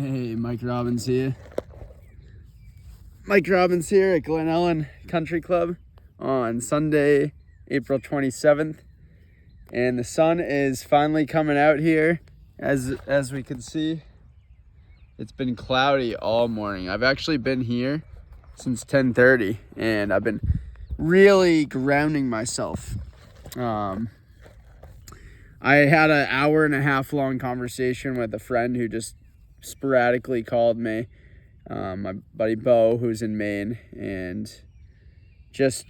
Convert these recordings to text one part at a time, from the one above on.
Hey, Mike Robbins here. Mike Robbins here at Glen Ellen Country Club on Sunday, April 27th. And the sun is finally coming out here. As we can see, it's been cloudy all morning. I've actually been here since 10:30 and I've been really grounding myself. I had an hour and a half long conversation with a friend who just sporadically called me, my buddy Bo, who's in Maine, and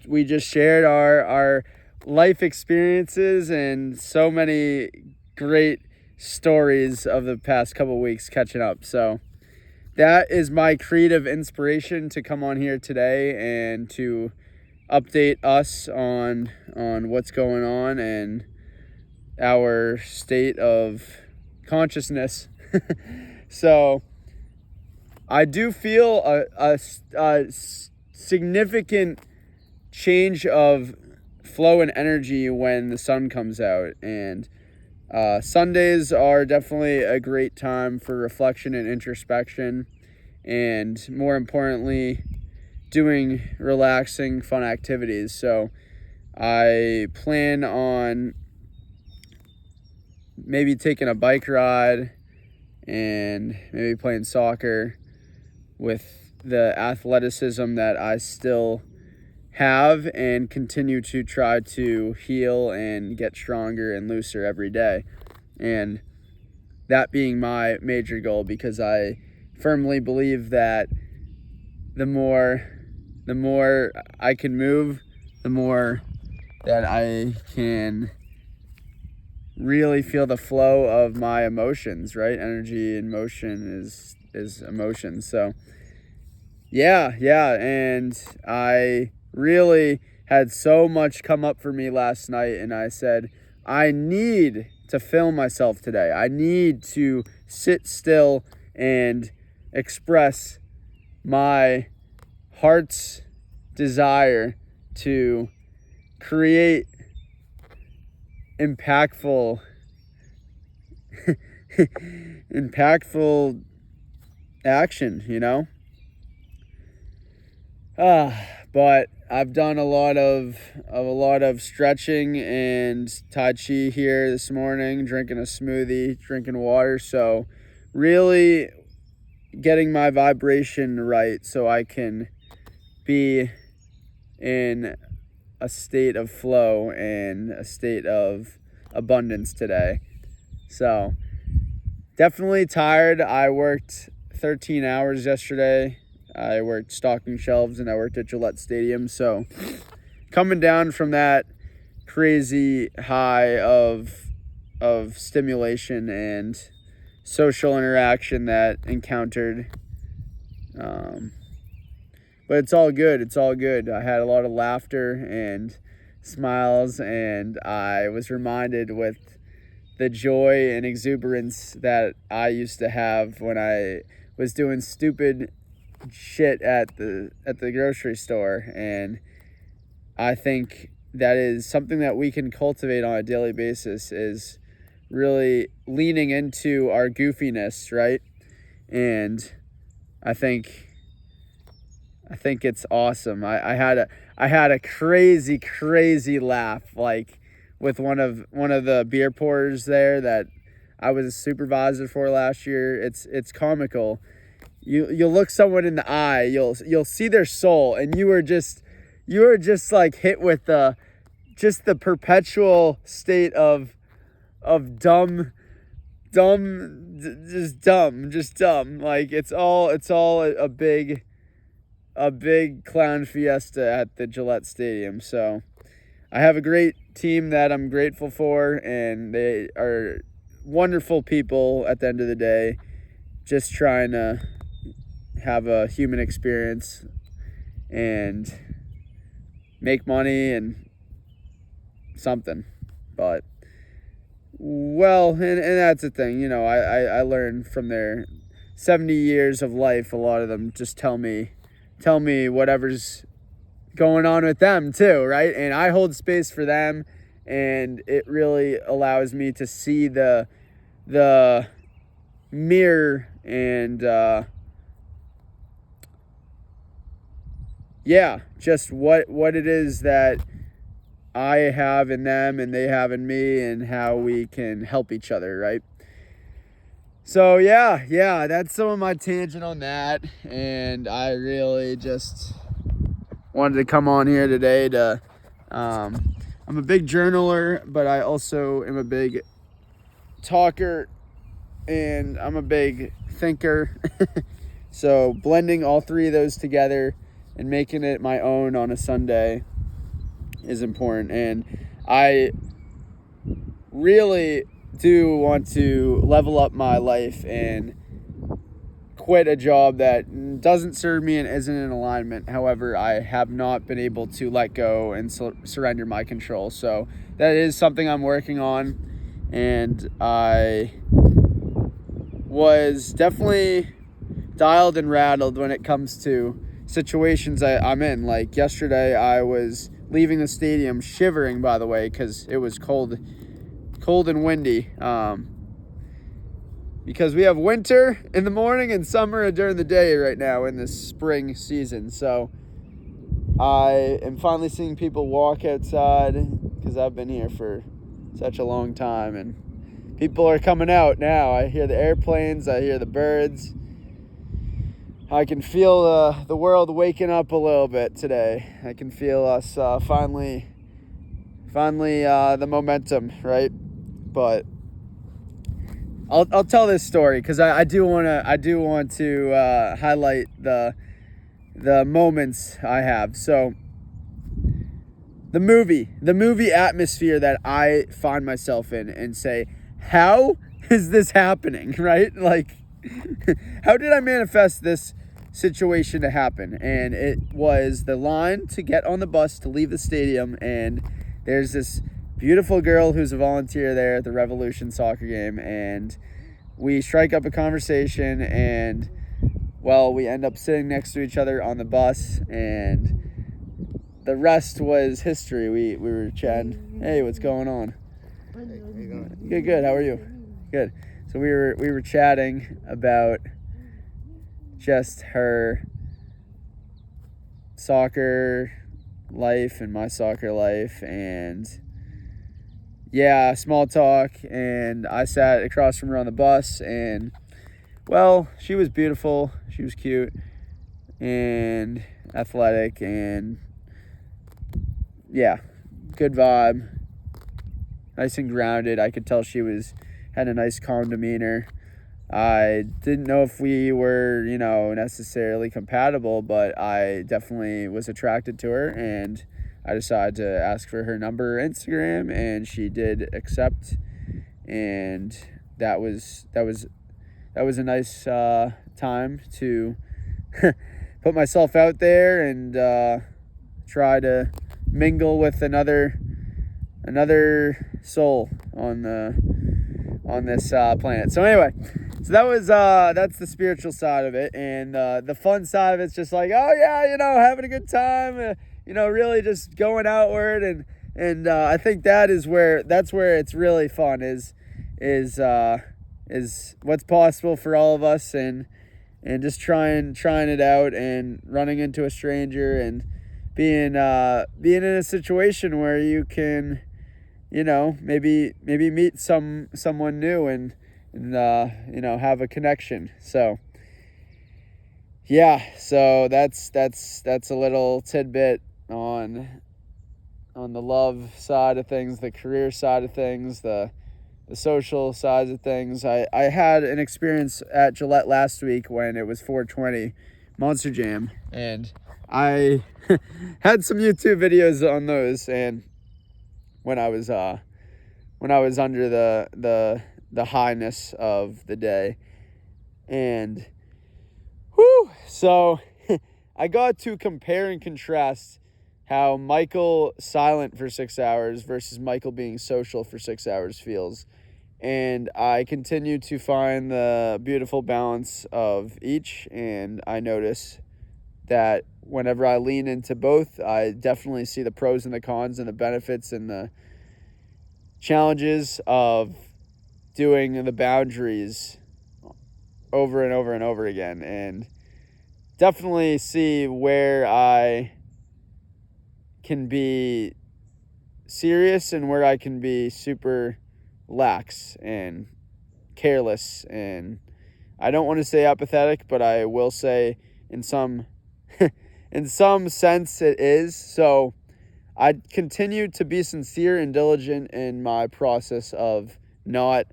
we just shared our life experiences and so many great stories of the past couple weeks catching up. So that is my creative inspiration to come on here today and to update us on what's going on and our state of consciousness. So I do feel a significant change of flow and energy when the sun comes out, and Sundays are definitely a great time for reflection and introspection, and more importantly, doing relaxing, fun activities. So I plan on maybe taking a bike ride and maybe playing soccer with the athleticism that I still have, and continue to try to heal and get stronger and looser every day. And that being my major goal, because I firmly believe that the more I can move, the more that I can really feel the flow of my emotions, right? Energy and motion is emotion. So yeah, and I really had so much come up for me last night, and I said, I need to film myself today. I need to sit still and express my heart's desire to create impactful action, but I've done a lot of stretching and Tai Chi here this morning, drinking a smoothie, drinking water. So really getting my vibration right so I can be in a state of flow and a state of abundance today. So definitely tired. I worked 13 hours yesterday. I worked stocking shelves and I worked at Gillette Stadium. So coming down from that crazy high of stimulation and social interaction that encountered. But it's all good. It's all good. I had a lot of laughter and smiles, and I was reminded with the joy and exuberance that I used to have when I was doing stupid shit at the grocery store. And I think that is something that we can cultivate on a daily basis, is really leaning into our goofiness, right? And I think it's awesome. I had a crazy laugh, like with one of the beer pourers there that I was a supervisor for last year. It's comical. You'll look someone in the eye, you'll see their soul, and you are just like hit with the perpetual state of dumb. Like it's all a big clown fiesta at the Gillette Stadium. So I have a great team that I'm grateful for, and they are wonderful people at the end of the day, just trying to have a human experience and make money and something. But well, and that's the thing, I learned from their 70 years of life. A lot of them just tell me whatever's going on with them too, right? And I hold space for them, and it really allows me to see the mirror and yeah, just what it is that I have in them and they have in me, and how we can help each other, right? So yeah, that's some of my tangent on that, and I really just wanted to come on here today to I'm a big journaler, but I also am a big talker, and I'm a big thinker. So blending all three of those together and making it my own on a Sunday is important. And I really do want to level up my life and quit a job that doesn't serve me and isn't in alignment. However, I have not been able to let go and surrender my control. So that is something I'm working on, and I was definitely dialed and rattled when it comes to situations I'm in. Like yesterday, I was leaving the stadium shivering, by the way, because it was cold and windy. Because we have winter in the morning and summer during the day right now in this spring season. So I am finally seeing people walk outside, because I've been here for such a long time, and people are coming out now. I hear the airplanes, I hear the birds. I can feel the world waking up a little bit today. I can feel us finally the momentum, right? But I'll tell this story because I do want to highlight the moments I have. So the movie atmosphere that I find myself in, and say, how is this happening, right? Like, how did I manifest this situation to happen? And it was the line to get on the bus to leave the stadium, and there's this beautiful girl who's a volunteer there at the Revolution soccer game, and we strike up a conversation, and well, we end up sitting next to each other on the bus, and the rest was history. We were chatting. Hey, what's going on? Hey, how you doing? Good. How are you? Good. So we were chatting about just her soccer life and my soccer life, and yeah, small talk. And I sat across from her on the bus, and well, she was beautiful, she was cute and athletic, and yeah, good vibe, nice and grounded. I could tell she had a nice calm demeanor. I didn't know if we were, necessarily compatible, but I definitely was attracted to her, and I decided to ask for her number or Instagram, and she did accept, and that was a nice time to put myself out there and try to mingle with another soul on this planet. So anyway, so that's the spiritual side of it, and the fun side of it's just like, oh yeah, having a good time, really just going outward, and I think that's where it's really fun is what's possible for all of us, and just trying it out, and running into a stranger, and being in a situation where you can, maybe meet someone new, and have a connection. So yeah, so that's a little tidbit on the love side of things, the career side of things, the social side of things. I had an experience at Gillette last week when it was 420 Monster Jam, and I had some YouTube videos on those, and when I was under the highness of the day, and so I got to compare and contrast how Michael silent for 6 hours versus Michael being social for 6 hours feels. And I continue to find the beautiful balance of each, and I notice that whenever I lean into both, I definitely see the pros and the cons and the benefits and the challenges of doing the boundaries over and over and over again, and definitely see where I can be serious and where I can be super lax and careless. And I don't want to say apathetic, but I will say in some in some sense it is. So I continue to be sincere and diligent in my process of not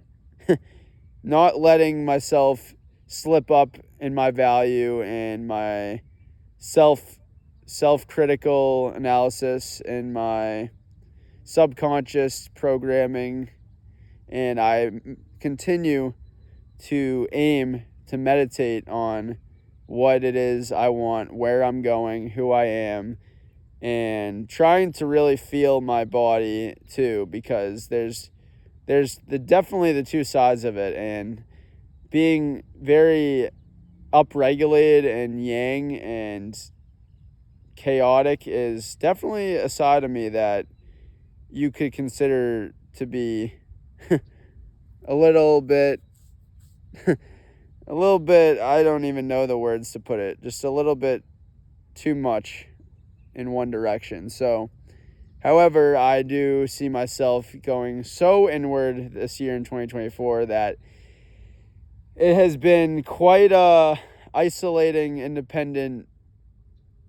letting myself slip up in my value and my self-critical analysis and my subconscious programming. And I continue to aim to meditate on what it is I want, where I'm going, who I am, and trying to really feel my body too, because there's definitely the two sides of it, and being very upregulated and yang and chaotic is definitely a side of me that you could consider to be a little bit I don't even know the words to put it, just a little bit too much in one direction. So however, I do see myself going so inward this year in 2024 that it has been quite a isolating, independent,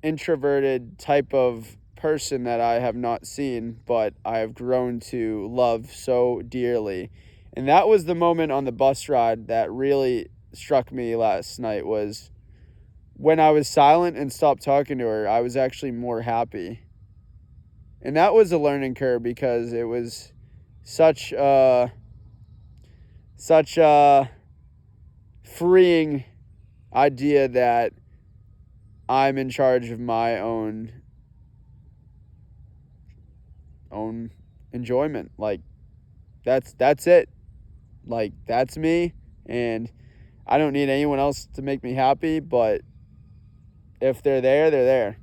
introverted type of person that I have not seen, but I have grown to love so dearly. And that was the moment on the bus ride that really struck me last night, was when I was silent and stopped talking to her, I was actually more happy. And that was a learning curve, because it was such a freeing idea that I'm in charge of my own enjoyment. Like, that's it. Like, that's me, and I don't need anyone else to make me happy, but if they're there, they're there.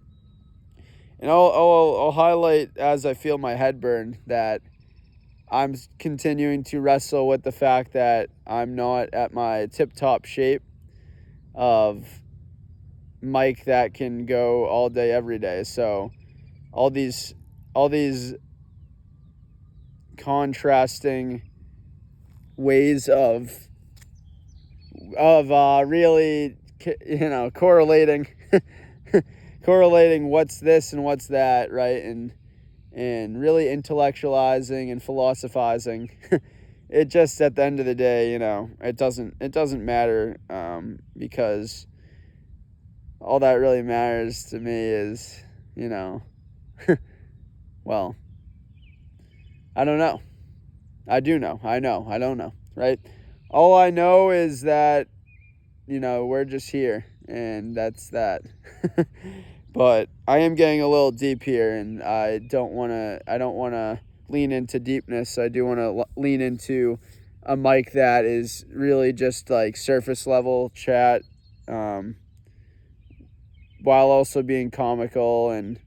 And I'll highlight, as I feel my head burn, that I'm continuing to wrestle with the fact that I'm not at my tip-top shape of Mike that can go all day, every day. So all these contrasting ways of really, correlating what's this and what's that, right? And really intellectualizing and philosophizing. It just, at the end of the day, it doesn't matter, because all that really matters to me is, well, I don't know. I do know. I know. I don't know, right? All I know is that, we're just here, and that's that. But I am getting a little deep here, and I don't want to lean into deepness. I do want to lean into a mic that is really just like surface level chat, while also being comical. And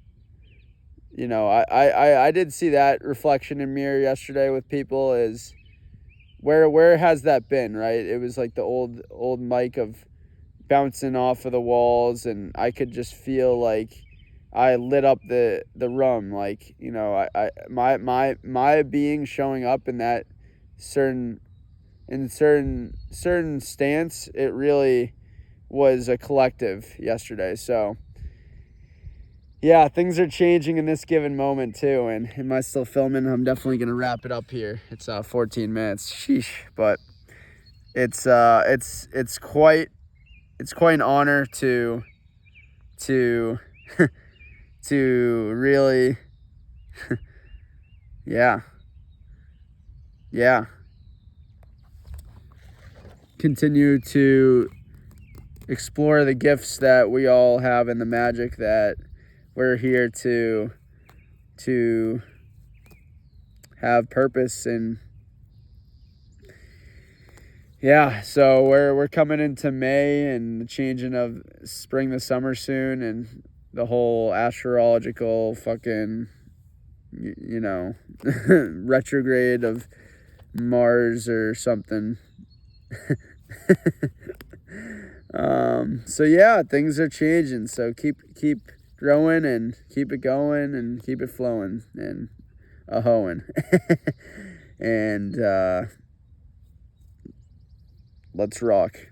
I did see that reflection in mirror yesterday with people, is where has that been, right? It was like the old mic of bouncing off of the walls, and I could just feel like I lit up the room. Like, my being showing up in that certain stance, it really was a collective yesterday. So yeah, things are changing in this given moment too. And am I still filming? I'm definitely gonna wrap it up here. It's 14 minutes. Sheesh. But it's quite an honor to to really yeah continue to explore the gifts that we all have and the magic that we're here to have purpose. And yeah, so we're coming into May and the changing of spring to summer soon, and the whole astrological fucking retrograde of Mars or something. So yeah, things are changing. So keep growing and keep it going and keep it flowing and a-hoeing. And let's rock.